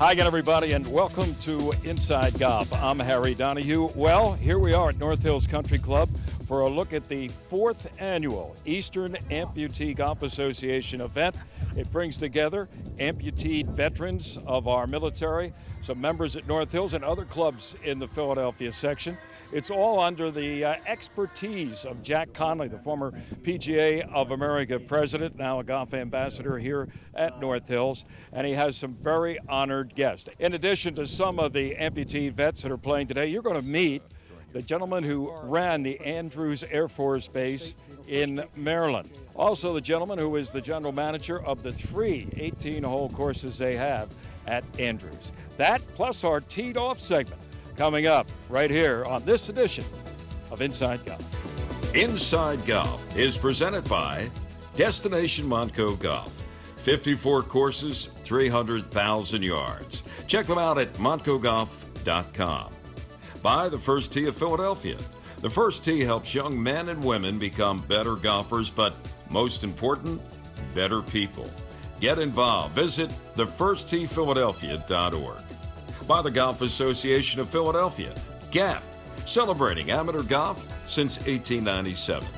Hi again, everybody, and welcome to Inside Golf. I'm Harry Donahue. Well, here we are at North Hills Country Club for a look at the 4th annual Eastern Amputee Golf Association event. It brings together amputee veterans of our military, some members at North Hills and other clubs in the Philadelphia section. It's all under the expertise of Jack Conley, the former PGA of America president, now a golf ambassador here at North Hills, and he has some very honored guests. In addition to some of the amputee vets that are playing today, you're going to meet the gentleman who ran the Andrews Air Force Base in Maryland. Also the gentleman who is the general manager of the 3 18-hole courses they have at Andrews. That plus our teed off segment coming up right here on this edition of Inside Golf. Inside Golf is presented by Destination Montco Golf. 54 courses, 300,000 yards. Check them out at montcogolf.com. By the First Tee of Philadelphia. The First Tee helps young men and women become better golfers, but most important, better people. Get involved. Visit thefirstteephiladelphia.org. By the Golf Association of Philadelphia, GAP, celebrating amateur golf since 1897.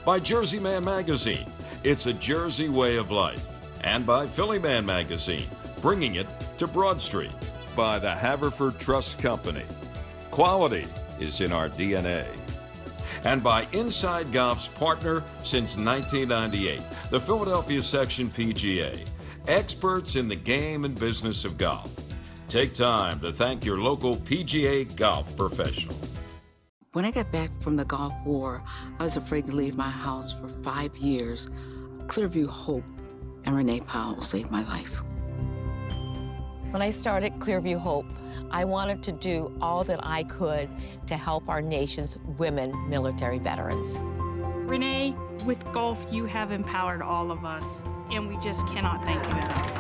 By Jersey Man Magazine, it's a Jersey way of life. And by Philly Man Magazine, bringing it to Broad Street. By the Haverford Trust Company, quality is in our DNA. And by Inside Golf's partner since 1998, the Philadelphia Section PGA, experts in the game and business of golf. Take time to thank your local PGA golf professional. When I got back from the Gulf War, I was afraid to leave my house for 5 years. Clearview Hope and Renee Powell saved my life. When I started Clearview Hope, I wanted to do all that I could to help our nation's women military veterans. Renee, with golf, you have empowered all of us, and we just cannot thank you enough.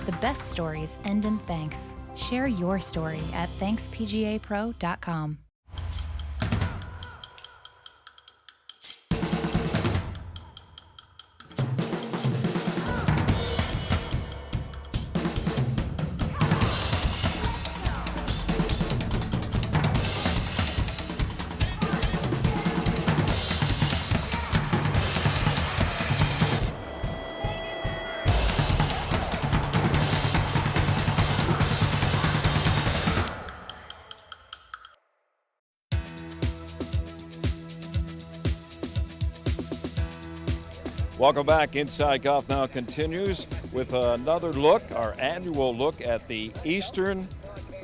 The best stories end in thanks. Share your story at ThanksPGAPro.com. Welcome back. Inside Golf now continues with another look, our annual look at the Eastern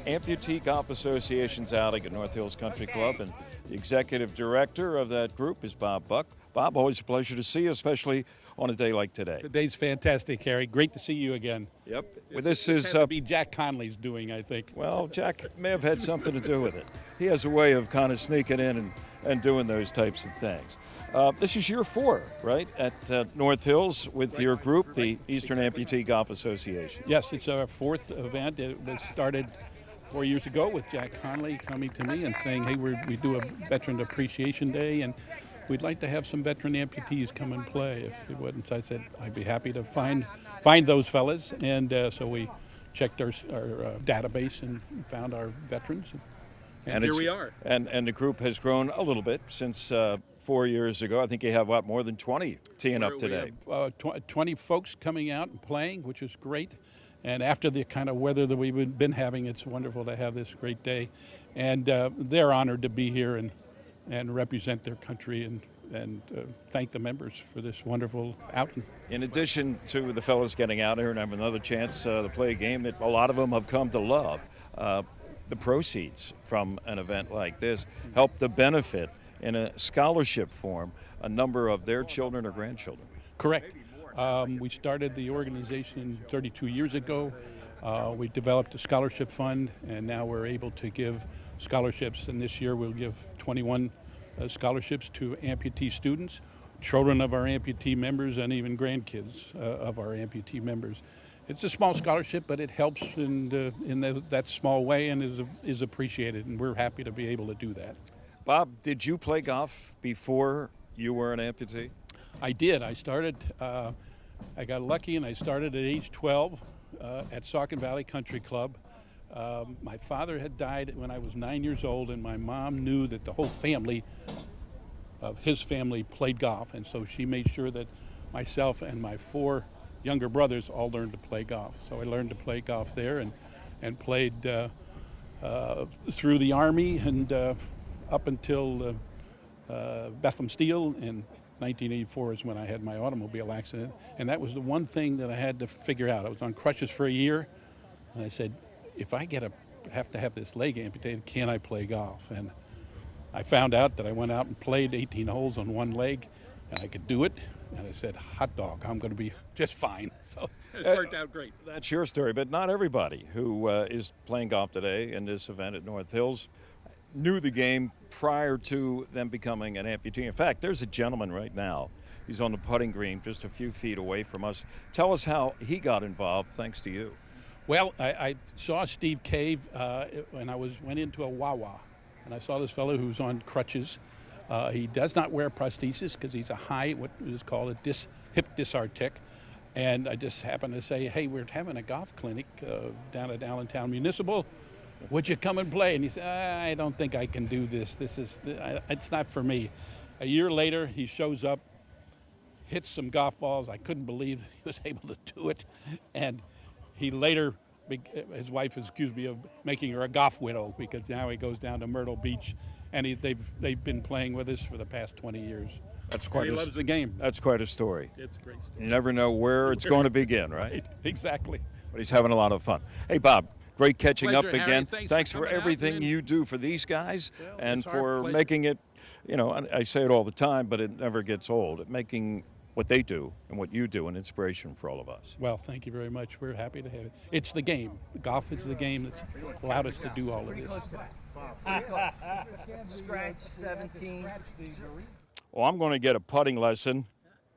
Amputee Golf Association's outing at North Hills Country Club. And the executive director of that group is Bob Buck. Bob, always a pleasure to see you, especially on a day like today. Today's fantastic, Harry. Great to see you again. Yep. Well, This is is be Jack Conley's doing, I think. Well, Jack may have had something to do with it. He has a way of kind of sneaking in and doing those types of things. This is year 4, right, at North Hills with your group, the Eastern Amputee Golf Association. Yes, it's our 4th event. It was started 4 years ago with Jack Conley coming to me and saying, hey, we do a Veteran Appreciation Day, and we'd like to have some veteran amputees come and play if it wouldn't. So I said, I'd be happy to find those fellas. And so we checked our database and found our veterans. And here we are. And the group has grown a little bit since 4 years ago. I think you have, more than 20 teeing up today? We have, 20 folks coming out and playing, which is great. And after the kind of weather that we've been having, it's wonderful to have this great day. And they're honored to be here and represent their country and thank the members for this wonderful outing. In addition to the fellows getting out here and having another chance to play a game that a lot of them have come to love, the proceeds from an event like this help to benefit in a scholarship form a number of their children or grandchildren. Correct. We started the organization 32 years ago. We developed a scholarship fund, and now we're able to give scholarships, and this year we'll give 21 scholarships to amputee students, children of our amputee members, and even grandkids of our amputee members. It's a small scholarship, but it helps in that small way and is appreciated, and we're happy to be able to do that. Bob, did you play golf before you were an amputee? I did. I started, I got lucky and I started at age 12 at Saucon Valley Country Club. My father had died when I was 9 years old, and my mom knew that the whole family of his family played golf, and so she made sure that myself and my 4 younger brothers all learned to play golf. So I learned to play golf there and played through the Army and up until Bethlehem Steel in 1984 is when I had my automobile accident, and that was the one thing that I had to figure out. I was on crutches for a year, and I said, if I have to have this leg amputated, can I play golf? And I found out that I went out and played 18 holes on one leg, and I could do it. And I said, hot dog, I'm going to be just fine. So it worked out great. That's your story, but not everybody who is playing golf today in this event at North Hills knew the game prior to them becoming an amputee. In fact, there's a gentleman right now. He's on the putting green just a few feet away from us. Tell us how he got involved thanks to you. Well, I saw Steve Cave when I went into a Wawa, and I saw this fellow who's on crutches. He does not wear prosthesis because he's a what is called a hip dysartic. And I just happened to say, hey, we're having a golf clinic down at Allentown Municipal. Would you come and play? And he said, I don't think I can do this. It's not for me. A year later, he shows up, hits some golf balls. I couldn't believe he was able to do it. And he later, his wife has accused me of making her a golf widow because now he goes down to Myrtle Beach, and they've been playing with us for the past 20 years. That's quite. He loves the game. That's quite a story. It's a great story. You never know where it's going to begin, right? Exactly. But he's having a lot of fun. Hey, Bob, great catching Pleasure, up Harry. again. Thanks for for coming out, everything man. you do for these guys and it's our for pleasure. making it, I say it all the time, but it never gets old, making what they do and what you do an inspiration for all of us. Well, thank you very much. We're happy to have it. It's the game. Golf is the game that's allowed us to do all of this. Scratch 17. Well, I'm going to get a putting lesson.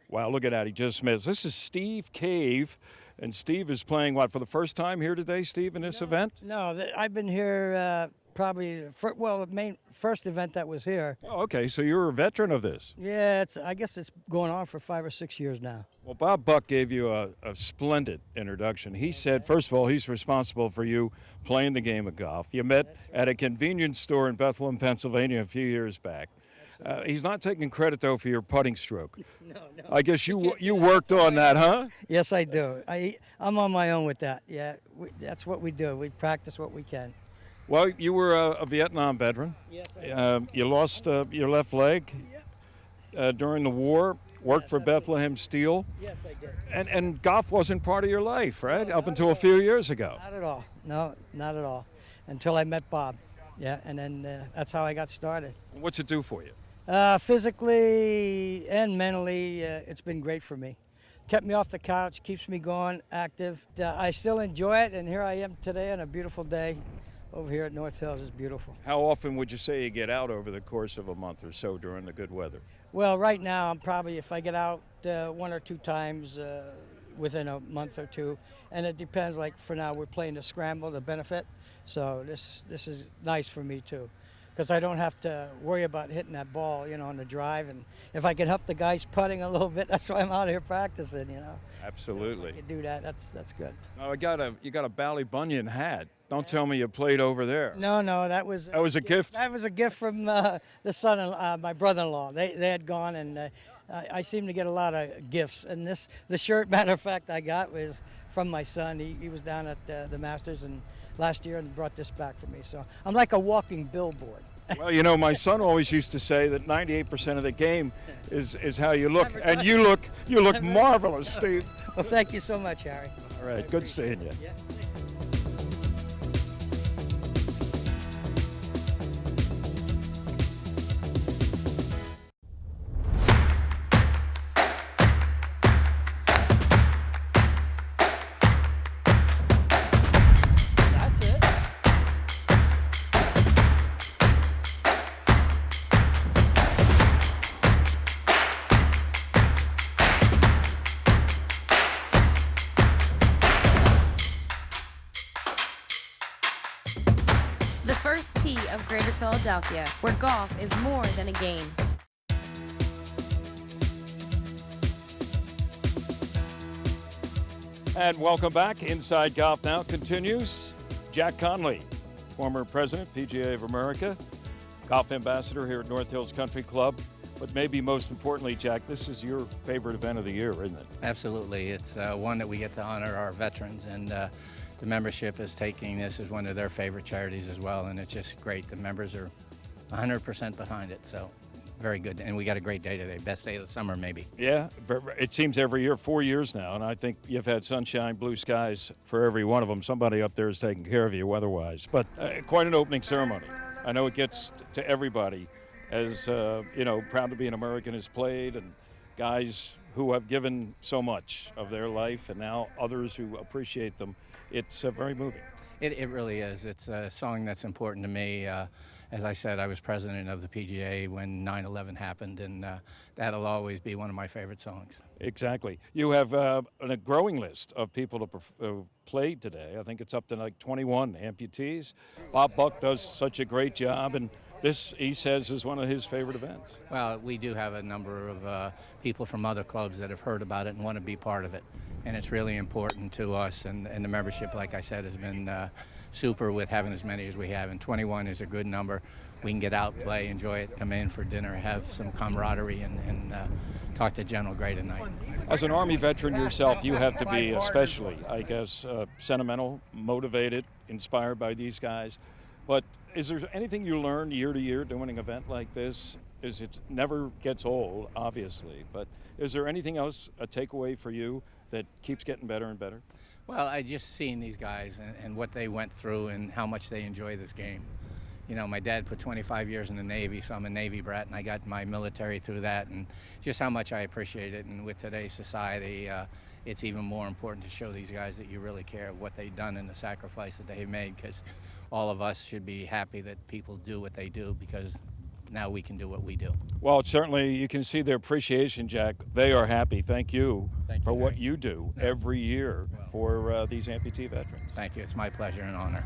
Wow, look at that. He just missed. This is Steve Cave, and Steve is playing, for the first time here today, Steve, in this event? No, I've been here probably, the main first event that was here. Oh, okay, so you're a veteran of this. Yeah, I guess it's going on for 5 or 6 years now. Well, Bob Buck gave you a splendid introduction. He said, first of all, he's responsible for you playing the game of golf. You met at a convenience store in Bethlehem, Pennsylvania a few years back. He's not taking credit, though, for your putting stroke. No. I guess you worked on that, huh? Yes, I do. I'm on my own with that. Yeah, that's what we do. We practice what we can. Well, you were a Vietnam veteran. Yes, I You lost your left leg during the war, worked for Bethlehem Steel. Yes, I did. And golf wasn't part of your life, right? Up until a few years ago. Not at all. No, not at all. Until I met Bob. Yeah, and then that's how I got started. What's it do for you? Physically and mentally, it's been great for me. Kept me off the couch, keeps me going, active. I still enjoy it, and here I am today on a beautiful day over here at North Hills. It's beautiful. How often would you say you get out over the course of a month or so during the good weather? Well, right now, I'm probably, if I get out 1 or 2 times within a month or two, and it depends, like for now, we're playing the Scramble, the benefit, so this is nice for me too. Because I don't have to worry about hitting that ball, on the drive. And if I can help the guys putting a little bit, that's why I'm out here practicing, Absolutely. So if you do that, that's good. Oh, you got a Ballybunion hat. Don't tell me you played over there. No, that was a gift? That was a gift from the my brother-in-law. They had gone, and I seem to get a lot of gifts. And the shirt, matter of fact, I got was from my son. He was down at the Masters and last year and brought this back for me. So I'm like a walking billboard. Well, my son always used to say that 98% of the game is how you look, and you look marvelous, Steve. Well, thank you so much, Harry. All right, good seeing you. Yeah. The first tee of Greater Philadelphia, where golf is more than a game. And welcome back. Inside Golf Now continues. Jack Conley, former president, PGA of America, golf ambassador here at North Hills Country Club. But maybe most importantly, Jack, this is your favorite event of the year, isn't it? Absolutely. It's one that we get to honor our veterans, and the membership is taking this as one of their favorite charities as well, and it's just great. The members are 100% behind it, so very good. And we got a great day today, best day of the summer maybe. Yeah, it seems every year, 4 years now, and I think you've had sunshine, blue skies for every one of them. Somebody up there is taking care of you weather-wise. But quite an opening ceremony. I know it gets to everybody. As proud to be an American is played, and guys who have given so much of their life, and now others who appreciate them. It's very moving. It really is. It's a song that's important to me. As I said, I was president of the PGA when 9/11 happened, and that'll always be one of my favorite songs. Exactly. You have a growing list of people to play today. I think it's up to like 21 amputees. Bob Buck does such a great job, and this, he says, is one of his favorite events. Well, we do have a number of people from other clubs that have heard about it and want to be part of it. And it's really important to us, and the membership, like I said, has been super with having as many as we have. And 21 is a good number. We can get out, play, enjoy it, come in for dinner, have some camaraderie, and talk to General Gray tonight. As an Army veteran yourself, you have to be especially, I guess, sentimental, motivated, inspired by these guys. But is there anything you learn year to year doing an event like this? It never gets old, obviously, but is there anything else, a takeaway for you that keeps getting better and better? Well, I just seen these guys and what they went through and how much they enjoy this game. You know, my dad put 25 years in the Navy, so I'm a Navy brat, and I got my military through that, and just how much I appreciate it. And with today's society, it's even more important to show these guys that you really care what they've done and the sacrifice that they've made, because all of us should be happy that people do what they do, because now we can do what we do. Well, it's certainly, you can see their appreciation, Jack. They are happy. Thank you for what you do every year for these amputee veterans. Thank you. It's my pleasure and honor.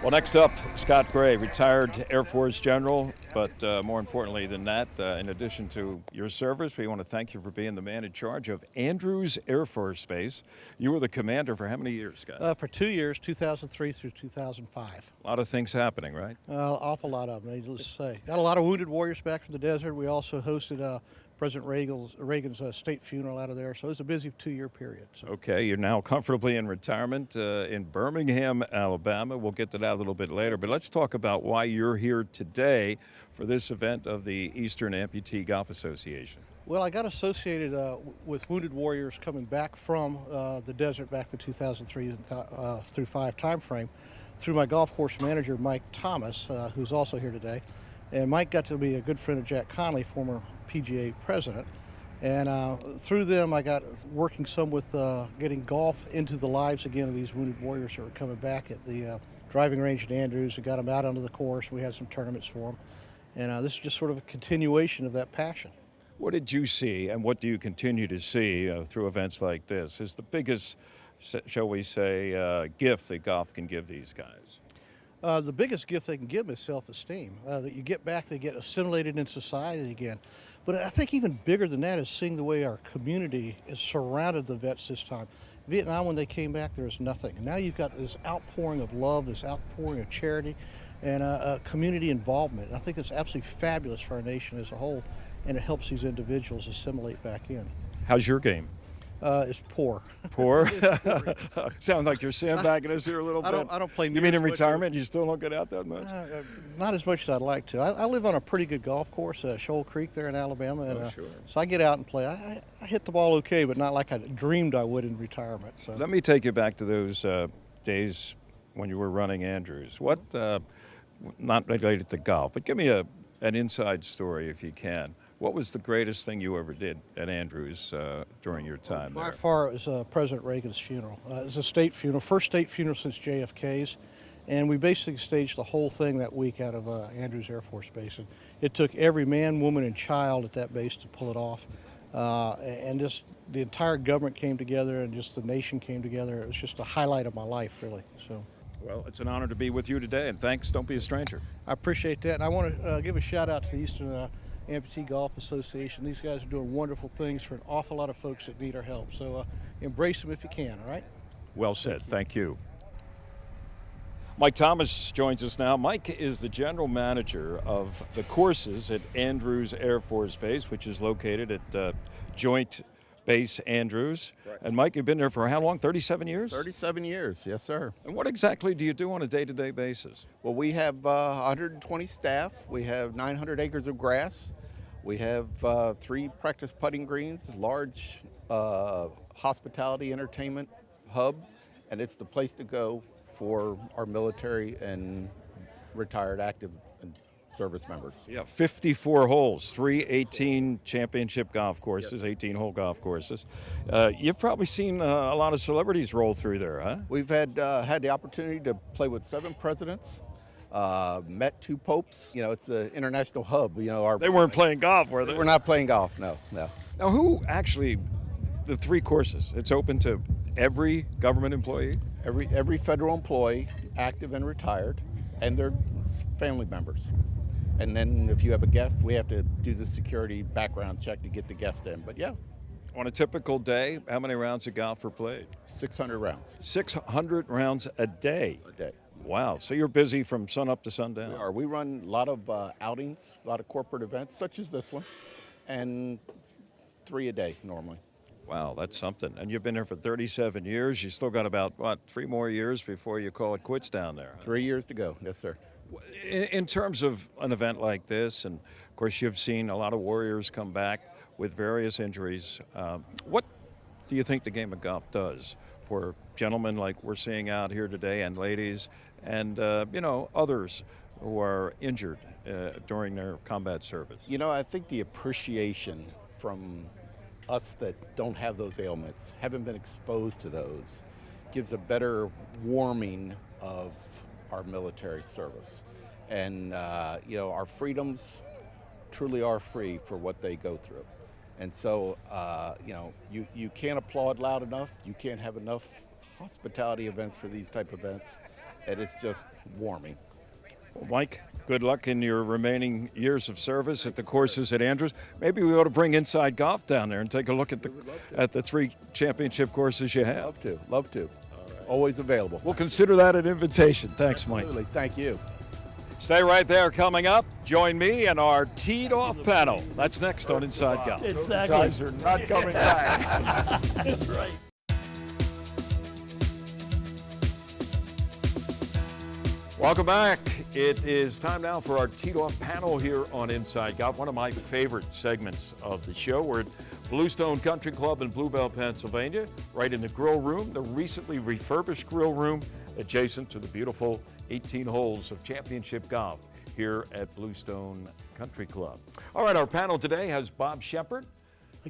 Well, next up, Scott Gray, retired Air Force general, but more importantly than that, in addition to your service, we want to thank you for being the man in charge of Andrews Air Force Base. You were the commander for how many years, Scott? For 2 years, 2003 through 2005. A lot of things happening, right? Awful lot of them, needless to say. Got a lot of wounded warriors back from the desert. We also hosted President Reagan's state funeral out of there, so it was a busy 2-year period. So. Okay, you're now comfortably in retirement in Birmingham, Alabama. We'll get to that a little bit later, but let's talk about why you're here today for this event of the Eastern Amputee Golf Association. Well, I got associated with wounded warriors coming back from the desert back to 2003 through 5 time frame through my golf course manager, Mike Thomas, who's also here today. And Mike got to be a good friend of Jack Conley, former PGA president, and through them I got working some with getting golf into the lives again of these wounded warriors who were coming back at the driving range at Andrews. We got them out onto the course. We had some tournaments for them, and this is just sort of a continuation of that passion. What did you see, and what do you continue to see through events like this is the biggest, shall we say, gift that golf can give these guys? The biggest gift they can give them is self-esteem, that you get back, they get assimilated in society again. But I think even bigger than that is seeing the way our community has surrounded the vets this time. Vietnam, when they came back, there was nothing. And now you've got this outpouring of love, this outpouring of charity, and community involvement. And I think it's absolutely fabulous for our nation as a whole, and it helps these individuals assimilate back in. How's your game? It's poor. Poor? Sounds like you're sandbagging us here a little bit. I don't play. You mean in retirement you still don't get out that much? Not as much as I'd like to. I live on a pretty good golf course, Shoal Creek there in Alabama, and sure. So I get out and play. I hit the ball okay, but not like I dreamed I would in retirement. So. Let me take you back to those days when you were running Andrews. What, not related to golf, but give me an inside story if you can. What was the greatest thing you ever did at Andrews during your time there? By far, it was President Reagan's funeral. It was a state funeral, first state funeral since JFK's, and we basically staged the whole thing that week out of Andrews Air Force Base. And it took every man, woman, and child at that base to pull it off, and just the entire government came together, and just the nation came together. It was just a highlight of my life, really. So. Well, it's an honor to be with you today, and thanks. Don't be a stranger. I appreciate that, and I want to give a shout out to the Eastern Amputee Golf Association. These guys are doing wonderful things for an awful lot of folks that need our help. So embrace them if you can, all right? Well said. Thank you. Mike Thomas joins us now. Mike is the general manager of the courses at Andrews Air Force Base, which is located at Joint Base Andrews. Correct. And Mike, you've been there for how long? 37 years? 37 years, yes, sir. And what exactly do you do on a day-to-day basis? Well, we have 120 staff. We have 900 acres of grass. We have 3 practice putting greens, large hospitality entertainment hub, and it's the place to go for our military and retired active and service members. Yeah, 54 holes, 3 18 championship golf courses, 18-hole golf courses. You've probably seen a lot of celebrities roll through there, huh? We've had the opportunity to play with 7 presidents, met 2 popes. You know, it's an international hub. You know, they weren't playing golf, were they? We're not playing golf, no. Now, who actually, the 3 courses, it's open to every government employee? Every federal employee, active and retired, and their family members. And then if you have a guest, we have to do the security background check to get the guest in. But yeah. On a typical day, how many rounds of golf are played? 600 rounds. 600 rounds a day? A day. Wow, so you're busy from sun up to sundown. We are. We run a lot of outings, a lot of corporate events, such as this one, and 3 a day normally. Wow, that's something. And you've been there for 37 years. You still got about, 3 more years before you call it quits down there? Huh? 3 years to go, yes, sir. In terms of an event like this, and of course you've seen a lot of warriors come back with various injuries, what do you think the game of golf does for gentlemen like we're seeing out here today, and ladies, and others who are injured during their combat service? You know, I think the appreciation from us that don't have those ailments, haven't been exposed to those, gives a better warming of our military service. And our freedoms truly are free for what they go through. And so you can't applaud loud enough, you can't have enough hospitality events for these type of events, and it's just warming. Well, Mike, good luck in your remaining years of service at the courses at Andrews. Maybe we ought to bring Inside Golf down there and take a look at the 3 championship courses you have. Love to. Always available. We'll consider that an invitation. Thanks, Mike. Absolutely. Thank you. Stay right there. Coming up, join me and our teed-off panel. That's next on Inside Golf. Exactly. Those guys are not coming back. That's right. Welcome back. It is time now for our teed-off panel here on Inside Golf, one of my favorite segments of the show. We're at Bluestone Country Club in Bluebell, Pennsylvania, right in the grill room, the recently refurbished grill room adjacent to the beautiful 18 holes of championship golf here at Bluestone Country Club. All right, our panel today has Bob Shepard,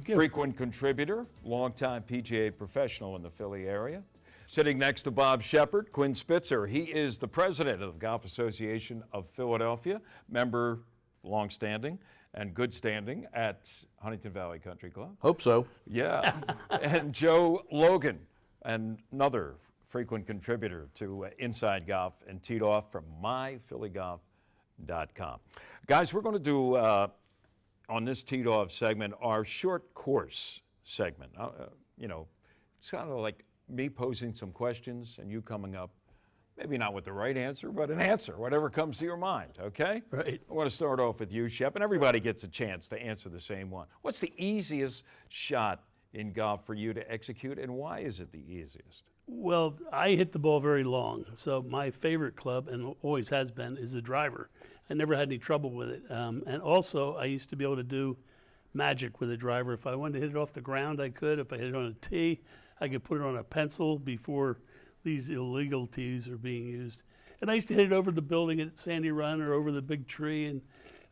frequent contributor, longtime PGA professional in the Philly area. Sitting next to Bob Shepard, Quinn Spitzer. He is the president of the Golf Association of Philadelphia, member longstanding and good standing at Huntington Valley Country Club. Hope so. Yeah. And Joe Logan, another frequent contributor to Inside Golf and teed off from myphillygolf.com. Guys, we're going to do, on this teed off segment, our short course segment. It's kind of like me posing some questions and you coming up, maybe not with the right answer, but an answer, whatever comes to your mind, okay? Right. I want to start off with you, Shep, and everybody gets a chance to answer the same one. What's the easiest shot in golf for you to execute, and why is it the easiest? Well, I hit the ball very long, so my favorite club, and always has been, is the driver. I never had any trouble with it. And also, I used to be able to do magic with a driver. If I wanted to hit it off the ground, I could. If I hit it on a tee, I could put it on a pencil before these illegal tees are being used. And I used to hit it over the building at Sandy Run or over the big tree, and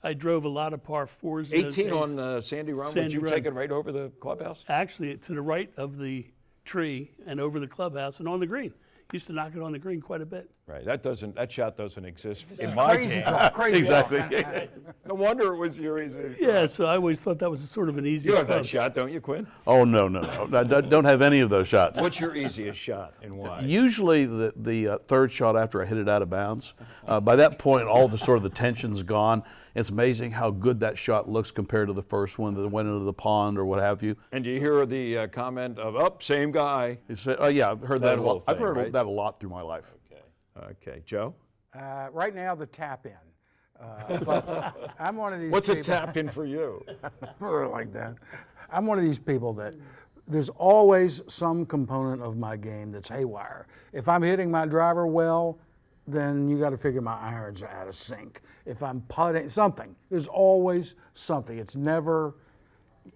I drove a lot of par 4s. 18 on Sandy Run, would you take it right over the clubhouse? Actually, to the right of the tree and over the clubhouse and on the green. Used to knock it on the green quite a bit. Right, that shot doesn't exist in my game. Crazy. Exactly. No wonder it was your easy. Yeah, so I always thought that was sort of an easy. You have that shot, don't you, Quinn? Oh, no. I don't have any of those shots. What's your easiest shot and why? Usually the third shot after I hit it out of bounds. By that point, all the sort of the tension's gone. It's amazing how good that shot looks compared to the first one that went into the pond or what have you. And you hear the comment of, "Oh, same guy." You say, oh yeah, I've heard that a whole lot. I've thing, heard right? that a lot through my life. Okay, Joe? Right now, the tap in. But I'm one of these What's a people, tap in for you? like that. I'm one of these people that there's always some component of my game that's haywire. If I'm hitting my driver well, then you got to figure my irons are out of sync. If I'm putting something, there's always something. It's never.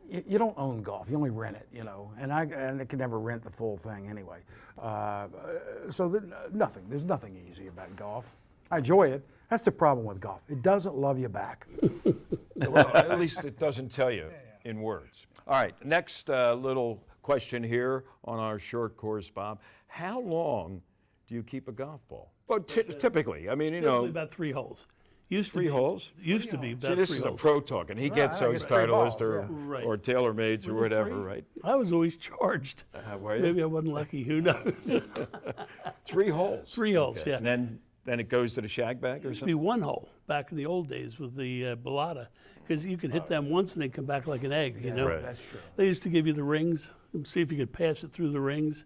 You don't own golf. You only rent it, you know, and I can never rent the full thing anyway. Nothing. There's nothing easy about golf. I enjoy it. That's the problem with golf. It doesn't love you back. Well, at least it doesn't tell you in words. All right, next little question here on our short course, Bob. How long do you keep a golf ball? Well, typically, I mean, you know. About 3 holes. Used to Three be, holes? Used to be about See, this 3 is holes. a pro talking. He gets I those get 3 balls, Titleist or, Right. or TaylorMades or Was it whatever, free? right? I was always charged. Were you? Maybe I wasn't lucky. Who knows? 3 holes. 3 holes, Okay. yeah. And then it goes to the shag bag or Used to be something? 1 hole back in the old days with the Bellata, because you could hit them once and they come back like an egg, you know? Right. That's true. They used to give you the rings and see if you could pass it through the rings.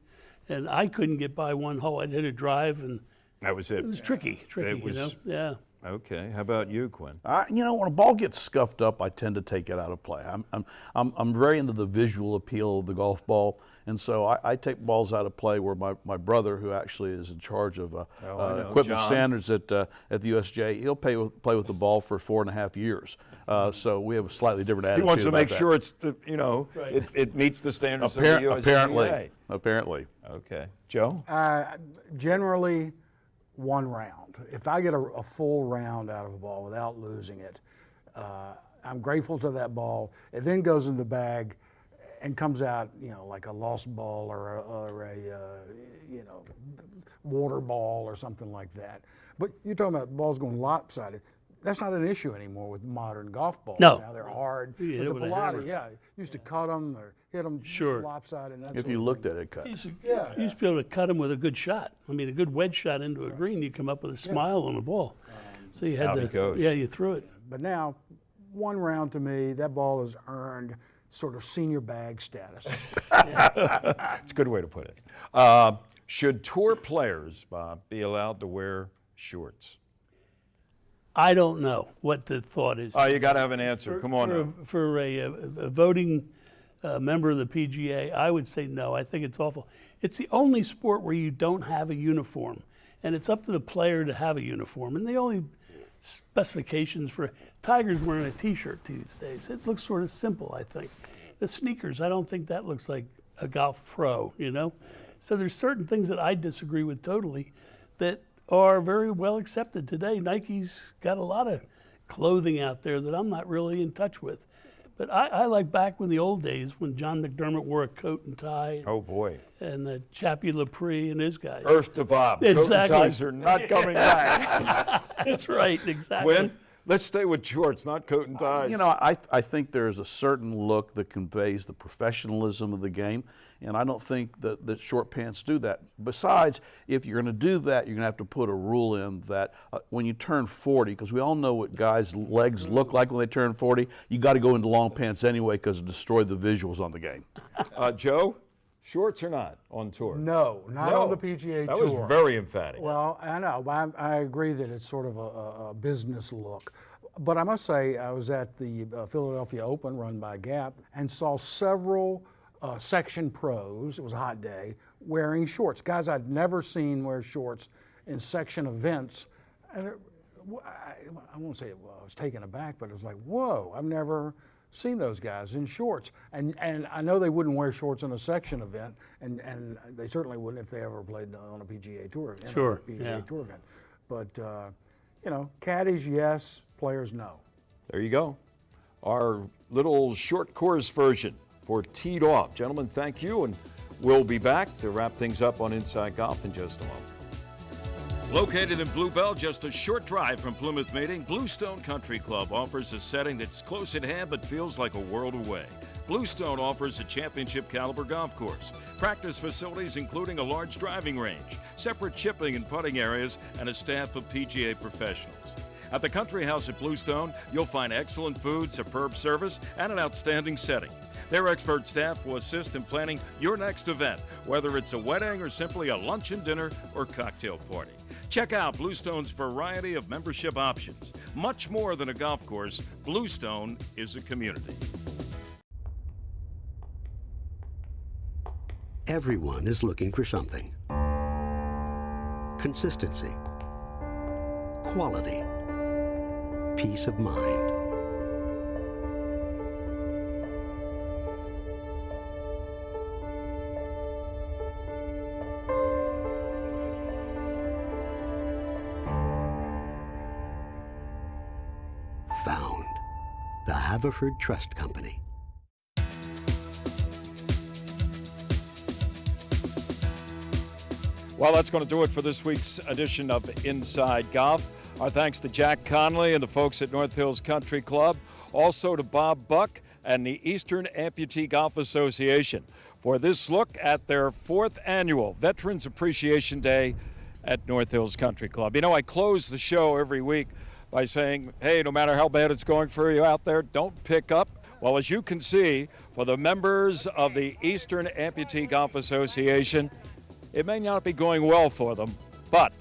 And I couldn't get by 1 hole. I'd hit a drive and That was it. it was tricky, It was- you know? Yeah. Okay. How about you, Quinn? You know, when a ball gets scuffed up, I tend to take it out of play. I'm very into the visual appeal of the golf ball, and so I take balls out of play where my brother, who actually is in charge of equipment John. standards at the USJ, he'll play with the ball for 4.5 years. So we have a slightly different He attitude. wants to about make that. sure it's, you know, Right. it meets the standards of the USGA. Apparently. Okay. Joe? Generally, 1 round. If I get a full round out of a ball without losing it, I'm grateful to that ball. It then goes in the bag and comes out, you know, like a lost ball or a you know, water ball or something like that. But you're talking about balls going lopsided. That's not an issue anymore with modern golf balls. No. Now they're hard. You hit But it the with a Bellata, hammer. yeah, used to cut them or hit them Sure. lopsided. And that If sort you of looked thing. at it, cut. You used to be able to cut them with a good shot. I mean, a good wedge shot into a green, you come up with a smile on the ball. So you had Out to, he goes. yeah, you threw it. But now, 1 round to me, that ball has earned sort of senior bag status. It's a good way to put it. Should tour players, Bob, be allowed to wear shorts? I don't know what the thought is. Oh, you got to have an answer. Come on now. For a voting member of the PGA, I would say no. I think it's awful. It's the only sport where you don't have a uniform, and it's up to the player to have a uniform. And the only specifications for Tiger's wearing a T-shirt these days. It looks sort of simple, I think. The sneakers, I don't think that looks like a golf pro, you know? So there's certain things that I disagree with totally that are very well accepted today. Nike's got a lot of clothing out there that I'm not really in touch with. But I like back when the old days when John McDermott wore a coat and tie. Oh, boy. And Chappie Laprie and his guys. Earth to Bob. Exactly. Coat and ties are not coming back. That's right, exactly. Quinn, let's stay with shorts, not coat and ties. You know, I think there's a certain look that conveys the professionalism of the game, and I don't think that short pants do that. Besides, if you're going to do that, you're going to have to put a rule in that when you turn 40, because we all know what guys' legs look like when they turn 40, you got to go into long pants anyway because it destroyed the visuals on the game. Joe, shorts or not on tour? No, not on the PGA That Tour. was very emphatic. Well, I know, but I agree that it's sort of a business look. But I must say, I was at the Philadelphia Open run by Gap and saw several section pros, it was a hot day, wearing shorts. Guys I'd never seen wear shorts in section events. And I won't say I was taken aback, but it was like, whoa, I've never seen those guys in shorts. And I know they wouldn't wear shorts in a section event, and they certainly wouldn't if they ever played on a PGA Tour event. Sure, PGA Tour event. But, you know, caddies, yes, players, no. There you go. Our little short course version for Teed Off. Gentlemen, thank you, and we'll be back to wrap things up on Inside Golf in just a moment. Located in Bluebell, just a short drive from Plymouth Meeting, Bluestone Country Club offers a setting that's close at hand but feels like a world away. Bluestone offers a championship caliber golf course, practice facilities including a large driving range, separate chipping and putting areas, and a staff of PGA professionals. At the Country House at Bluestone, you'll find excellent food, superb service, and an outstanding setting. Their expert staff will assist in planning your next event, whether it's a wedding or simply a luncheon, dinner, or cocktail party. Check out Bluestone's variety of membership options. Much more than a golf course, Bluestone is a community. Everyone is looking for something. Consistency, quality, peace of mind. Found. The Haverford Trust Company. Well, that's going to do it for this week's edition of Inside Golf. Our thanks to Jack Conley and the folks at North Hills Country Club, also to Bob Buck and the Eastern Amputee Golf Association for this look at their 4th annual Veterans Appreciation Day at North Hills Country Club. You know, I close the show every week by saying, hey, no matter how bad it's going for you out there, don't pick up. Well, as you can see, for the members of the Eastern Amputee Golf Association, it may not be going well for them, but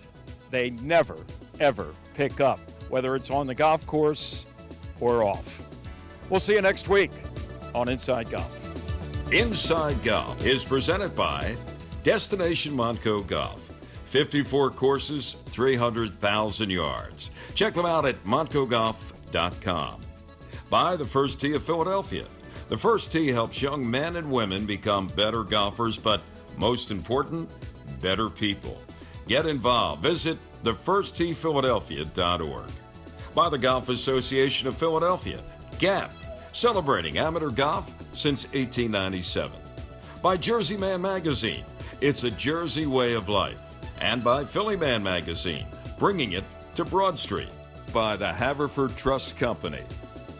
they never, ever pick up, whether it's on the golf course or off. We'll see you next week on Inside Golf. Inside Golf is presented by Destination Montco Golf. 54 courses, 300,000 yards. Check them out at montcogolf.com. By the First Tee of Philadelphia. The First Tee helps young men and women become better golfers, but most important, better people. Get involved. Visit thefirstteephiladelphia.org. By the Golf Association of Philadelphia, GAP, celebrating amateur golf since 1897. By Jersey Man Magazine, it's a Jersey way of life. And by Philly Man Magazine, bringing it to Broad Street. By the Haverford Trust Company.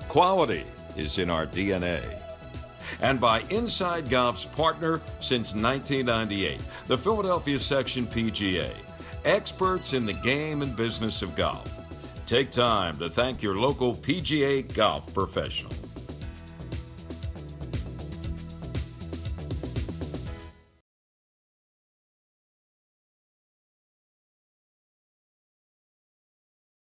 Quality is in our DNA. And by Inside Golf's partner since 1998, the Philadelphia Section PGA, experts in the game and business of golf. Take time to thank your local PGA golf professional.